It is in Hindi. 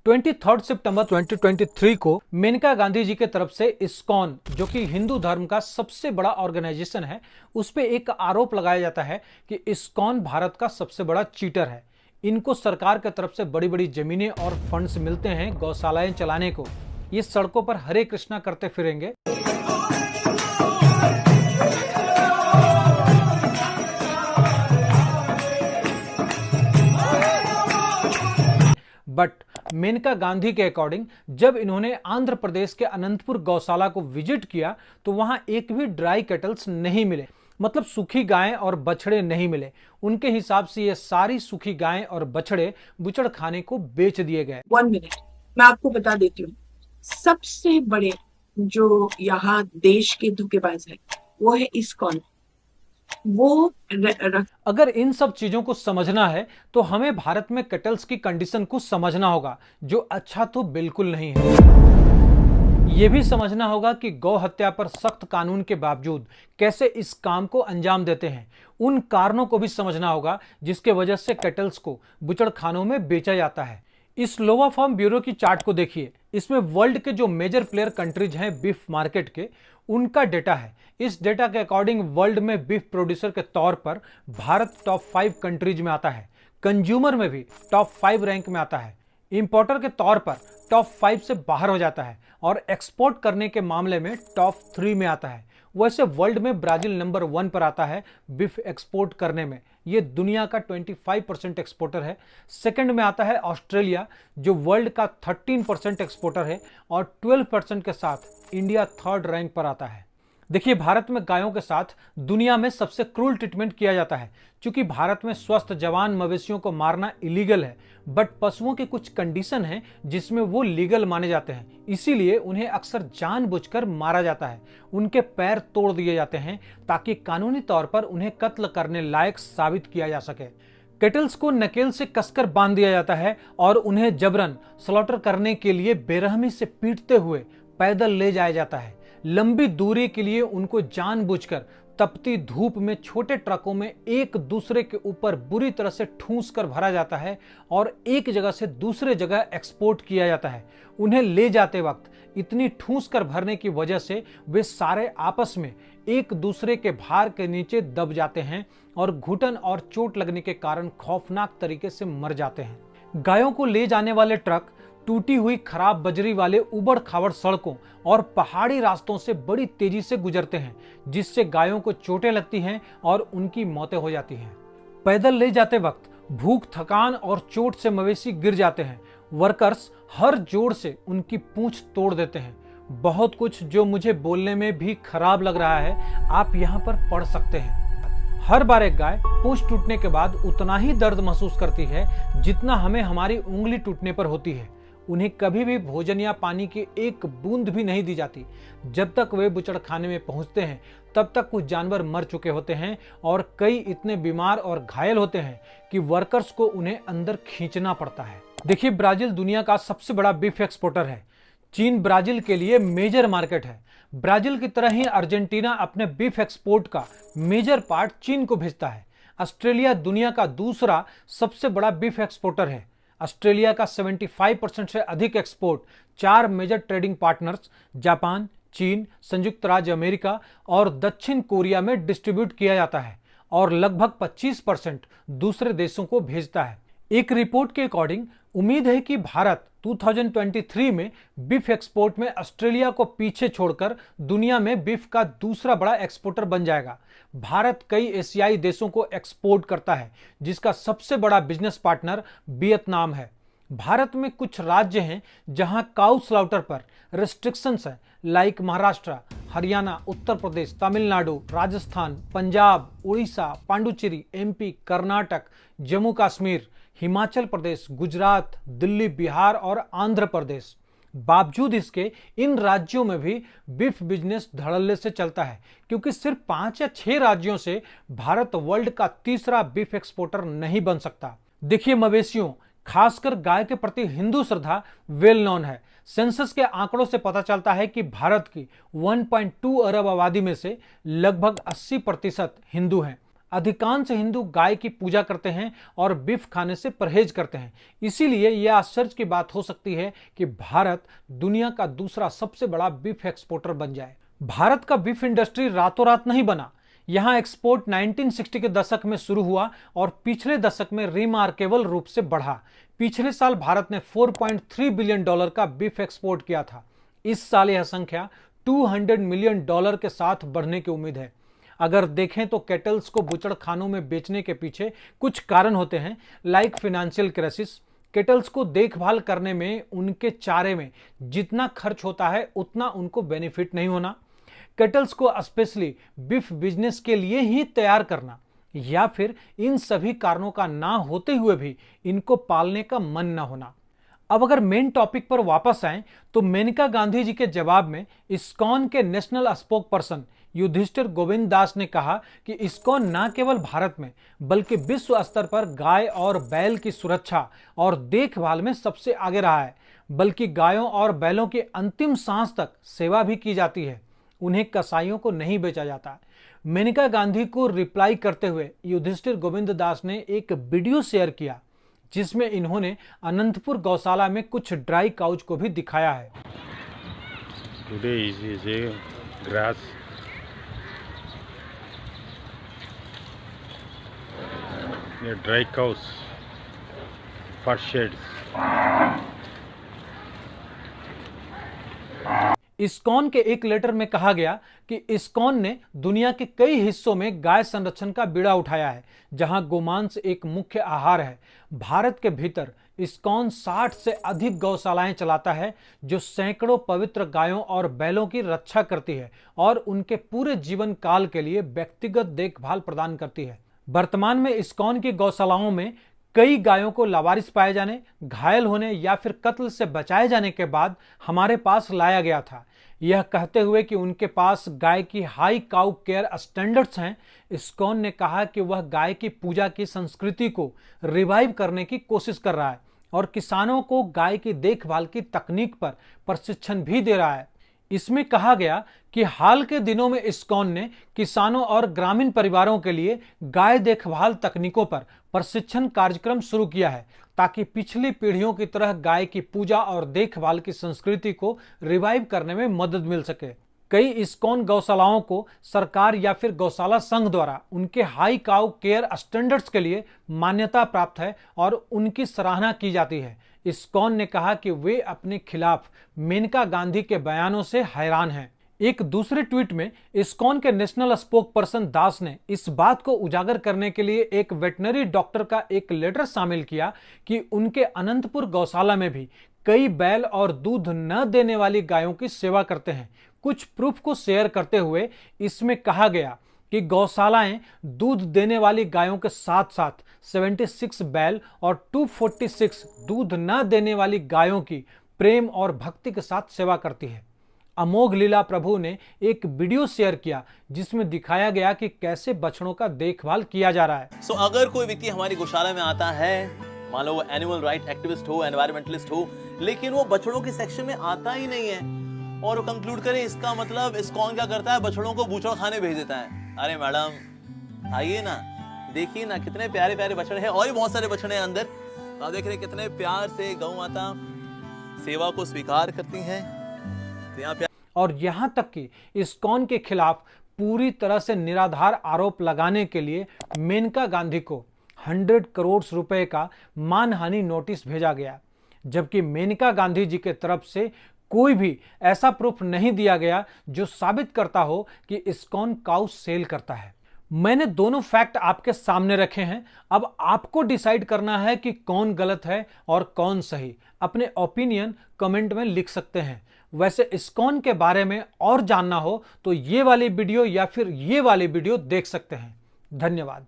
23 सितंबर 2023 को मेनका गांधी जी के तरफ से इस्कॉन, जो कि हिंदू धर्म का सबसे बड़ा ऑर्गेनाइजेशन है, उस पे एक आरोप लगाया जाता है कि इस्कॉन भारत का सबसे बड़ा चीटर है। इनको सरकार की तरफ से बड़ी बड़ी जमीनें और फंड्स मिलते हैं गौशालाएं चलाने को। ये सड़कों पर हरे कृष्णा करते फिरेंगे। बट मेनका गांधी के अकॉर्डिंग जब इन्होंने आंध्र प्रदेश के अनंतपुर गौशाला को विजिट किया तो वहां एक भी ड्राई कैटल्स नहीं मिले, मतलब सूखी गायें और बछड़े नहीं मिले। उनके हिसाब से ये सारी सूखी गायें और बछड़े बुचड़ खाने को बेच दिए गए। 1 मिनट मैं आपको बता देती हूँ, सबसे बड़े जो यहाँ देश के धोखेबाज है वो है इस्कॉन। अगर इन सब चीजों को समझना है तो हमें भारत में कैटल्स की कंडीशन को समझना होगा, जो अच्छा तो बिल्कुल नहीं है। यह भी समझना होगा कि गौ हत्या पर सख्त कानून के बावजूद कैसे इस काम को अंजाम देते हैं। उन कारणों को भी समझना होगा जिसके वजह से कैटल्स को बुचड़खानों में बेचा जाता है। इस लोवा फार्म ब्यूरो की चार्ट को देखिए। इसमें वर्ल्ड के जो मेजर प्लेयर कंट्रीज हैं बीफ मार्केट के, उनका डेटा है। इस डेटा के अकॉर्डिंग वर्ल्ड में बीफ प्रोड्यूसर के तौर पर भारत टॉप 5 कंट्रीज में आता है। कंज्यूमर में भी टॉप 5 रैंक में आता है। इंपोर्टर के तौर पर टॉप 5 से बाहर हो जाता है और एक्सपोर्ट करने के मामले में टॉप 3 में आता है। वैसे वर्ल्ड में ब्राजील नंबर 1 पर आता है बीफ एक्सपोर्ट करने में। ये दुनिया का 25% एक्सपोर्टर है। सेकंड में आता है ऑस्ट्रेलिया, जो वर्ल्ड का 13% एक्सपोर्टर है, और 12% के साथ इंडिया 3rd रैंक पर आता है। देखिए, भारत में गायों के साथ दुनिया में सबसे क्रूल ट्रीटमेंट किया जाता है। क्योंकि भारत में स्वस्थ जवान मवेशियों को मारना इलीगल है, बट पशुओं की कुछ कंडीशन है जिसमें वो लीगल माने जाते हैं। इसीलिए उन्हें अक्सर जानबूझकर मारा जाता है। उनके पैर तोड़ दिए जाते हैं ताकि कानूनी तौर पर उन्हें कत्ल करने लायक साबित किया जा सके। कैटल्स को नकेल से कसकर बांध दिया जाता है और उन्हें जबरन स्लॉटर करने के लिए बेरहमी से पीटते हुए पैदल ले जाया जाता है। लंबी दूरी के लिए उनको जानबूझकर तपती धूप में छोटे ट्रकों में एक दूसरे के ऊपर बुरी तरह से ठूंस कर भरा जाता है और एक जगह से दूसरे जगह एक्सपोर्ट किया जाता है। उन्हें ले जाते वक्त इतनी ठूंस कर भरने की वजह से वे सारे आपस में एक दूसरे के भार के नीचे दब जाते हैं और घुटन और चोट लगने के कारण खौफनाक तरीके से मर जाते हैं। गायों को ले जाने वाले ट्रक टूटी हुई खराब बजरी वाले उबड़ खाबड़ सड़कों और पहाड़ी रास्तों से बड़ी तेजी से गुजरते हैं, जिससे गायों को चोटें लगती हैं और उनकी मौतें हो जाती हैं। पैदल ले जाते वक्त भूख, थकान और चोट से मवेशी गिर जाते हैं। वर्कर्स हर जोर से उनकी पूंछ तोड़ देते हैं। बहुत कुछ जो मुझे बोलने में भी खराब लग रहा है, आप यहाँ पर पढ़ सकते हैं। हर बार एक गाय पूंछ टूटने के बाद उतना ही दर्द महसूस करती है जितना हमें हमारी उंगली टूटने पर होती है। उन्हें कभी भी भोजन या पानी की एक बूंद भी नहीं दी जाती। जब तक वे बुचड़खाने में पहुंचते हैं तब तक कुछ जानवर मर चुके होते हैं और कई इतने बीमार और घायल होते हैं कि वर्कर्स को उन्हें अंदर खींचना पड़ता है। देखिए, ब्राजील दुनिया का सबसे बड़ा बीफ एक्सपोर्टर है। चीन ब्राजील के लिए मेजर मार्केट है। ब्राजील की तरह ही अर्जेंटीना अपने बीफ एक्सपोर्ट का मेजर पार्ट चीन को भेजता है। ऑस्ट्रेलिया दुनिया का दूसरा सबसे बड़ा बीफ एक्सपोर्टर है। ऑस्ट्रेलिया का 75% से अधिक export 4 major trading partners Japan, चीन, संयुक्त राज्य अमेरिका और दक्षिण कोरिया में डिस्ट्रीब्यूट किया जाता है और लगभग 25% दूसरे देशों को भेजता है। एक रिपोर्ट के अकॉर्डिंग उम्मीद है कि भारत 2023 में बीफ एक्सपोर्ट में ऑस्ट्रेलिया को पीछे छोड़कर दुनिया में बीफ का दूसरा बड़ा एक्सपोर्टर बन जाएगा। भारत कई एशियाई देशों को एक्सपोर्ट करता है, जिसका सबसे बड़ा बिजनेस पार्टनर वियतनाम है। भारत में कुछ राज्य हैं जहां काउ स्लाउटर पर रेस्ट्रिक्शंस हैं, लाइक महाराष्ट्र, हरियाणा, उत्तर प्रदेश, तमिलनाडु, राजस्थान, पंजाब, उड़ीसा, पांडुचेरी, एमपी, कर्नाटक, जम्मू कश्मीर, हिमाचल प्रदेश, गुजरात, दिल्ली, बिहार और आंध्र प्रदेश। बावजूद इसके इन राज्यों में भी बीफ बिजनेस धड़ल्ले से चलता है, क्योंकि सिर्फ 5 या 6 राज्यों से भारत वर्ल्ड का तीसरा बीफ एक्सपोर्टर नहीं बन सकता। देखिए, मवेशियों, खासकर गाय के प्रति हिंदू श्रद्धा वेल नोन है। सेंसस के आंकड़ों से पता चलता है कि भारत की 1.2 अरब आबादी में से लगभग 80% हिंदू हैं। अधिकांश हिंदू गाय की पूजा करते हैं और बीफ खाने से परहेज करते हैं। इसीलिए यह आश्चर्य की बात हो सकती है कि भारत दुनिया का दूसरा सबसे बड़ा बीफ एक्सपोर्टर बन जाए। भारत का बीफ इंडस्ट्री रातों रात नहीं बना। यहां एक्सपोर्ट 1960 के दशक में शुरू हुआ और पिछले दशक में रिमार्केबल रूप से बढ़ा। पिछले साल भारत ने $4.3 बिलियन का बीफ एक्सपोर्ट किया था। इस साल यह संख्या $200 मिलियन के साथ बढ़ने की उम्मीद है। अगर देखें तो कैटल्स को बुचड़ खानों में बेचने के पीछे कुछ कारण होते हैं, लाइक फाइनेंशियल क्राइसिस। कैटल्स को देखभाल करने में, उनके चारे में जितना खर्च होता है उतना उनको बेनिफिट नहीं होना, कैटल्स को स्पेशली बीफ बिजनेस के लिए ही तैयार करना, या फिर इन सभी कारणों का ना होते हुए भी इनको पालने का मन ना होना। अब अगर मेन टॉपिक पर वापस आएं तो मेनका गांधी जी के जवाब में इस्कॉन के national spokesperson Yudhishthir Govind Das ने कहा कि इस्कॉन न केवल भारत में बल्कि विश्व स्तर पर गाय और बैल की सुरक्षा और देखभाल में सबसे आगे रहा है, बल्कि गायों और बैलों की अंतिम सांस तक सेवा भी की जाती है। उन्हें कसाईयों को नहीं बेचा जाता। मेनका गांधी को रिप्लाई करते हुए युधिष्ठिर गोविंद दास ने एक वीडियो शेयर किया जिसमें इन्होंने अनंतपुर गौशाला में कुछ ड्राई काउच को भी दिखाया है। Today is a grass. The dry cows for sheds. ISKCON के एक लेटर में कहा गया कि इस्कॉन ने दुनिया के कई हिस्सों में गाय संरक्षण का बीड़ा उठाया है, जहां गोमांस एक मुख्य आहार है। भारत के भीतर इस्कॉन 60 से अधिक गौशालाएं चलाता है जो सैकड़ों पवित्र गायों और बैलों की रक्षा करती है और उनके पूरे जीवन काल के लिए व्यक्तिगत देखभाल प्रदान करती है। वर्तमान में इस्कॉन की गौशालाओं में कई गायों को लावारिस पाए जाने, घायल होने या फिर कत्ल से बचाए जाने के बाद हमारे पास लाया गया था, यह कहते हुए कि उनके पास गाय की हाई काउ केयर स्टैंडर्ड्स हैं। इस्कॉन ने कहा कि वह गाय की पूजा की संस्कृति को रिवाइव करने की कोशिश कर रहा है और किसानों को गाय की देखभाल की तकनीक पर प्रशिक्षण भी दे रहा है। इसमें कहा गया कि हाल के दिनों में इस्कॉन ने किसानों और ग्रामीण परिवारों के लिए गाय देखभाल तकनीकों पर प्रशिक्षण कार्यक्रम शुरू किया है ताकि पिछली पीढ़ियों की तरह गाय की पूजा और देखभाल की संस्कृति को रिवाइव करने में मदद मिल सके। कई इस्कॉन गौशालाओं को सरकार या फिर गौशाला संघ द्वारा उनके हाई काउ केयर स्टैंडर्ड्स के लिए मान्यता प्राप्त है और उनकी सराहना की जाती है। इस्कॉन ने कहा कि वे अपने खिलाफ मेनका गांधी के बयानों से हैरान हैं। एक दूसरे ट्वीट में इस्कॉन के नेशनल स्पोक पर्सन दास ने इस बात को उजागर करने के लिए एक वेटनरी डॉक्टर का एक लेटर शामिल किया कि उनके अनंतपुर गौशाला में भी कई बैल और दूध न देने वाली गायों की सेवा करते हैं। कुछ प्रूफ को शेयर करते हुए इसमें कहा गया कि गौशालाएं दूध देने वाली गायों के साथ साथ 76 बैल और 246 दूध न देने वाली गायों की प्रेम और भक्ति के साथ सेवा करती है। अमोघ लीला प्रभु ने एक वीडियो शेयर किया जिसमें दिखाया गया कि कैसे बछड़ों का देखभाल किया जा रहा है। अगर कोई व्यक्ति हमारी गौशाला में आता है, मान लो वो एनिमल राइट एक्टिविस्ट हो, एनवायरमेंटलिस्ट हो, लेकिन वो बछड़ों के सेक्शन में आता ही नहीं है और वो कंक्लूड करे इसका मतलब इस्कॉन क्या करता है, बछड़ों को बूचड़ खाने भेज देता है। अरे मैडम आइए ना, देखिए ना कितने प्यारे प्यारे बछड़े हैं और भी बहुत सारे बछड़े हैं अंदर। आप देख रहे हैं कितने प्यार से गौ माता सेवा को स्वीकार करती हैं। तो और यहां तक कि इस्कॉन के खिलाफ पूरी तरह से निराधार आरोप लगाने के लिए मेनका गांधी को 100 करोड़ रुपए का मानहानि नोटिस भेजा गया, जबकि मेनका गांधी जी के तरफ से कोई भी ऐसा प्रूफ नहीं दिया गया जो साबित करता हो कि इस्कॉन काउ सेल करता है। मैंने दोनों फैक्ट आपके सामने रखे हैं। अब आपको डिसाइड करना है कि कौन गलत है और कौन सही। अपने ओपिनियन कमेंट में लिख सकते हैं। वैसे इस्कॉन के बारे में और जानना हो तो ये वाली वीडियो या फिर ये वाली वीडियो देख सकते हैं। धन्यवाद।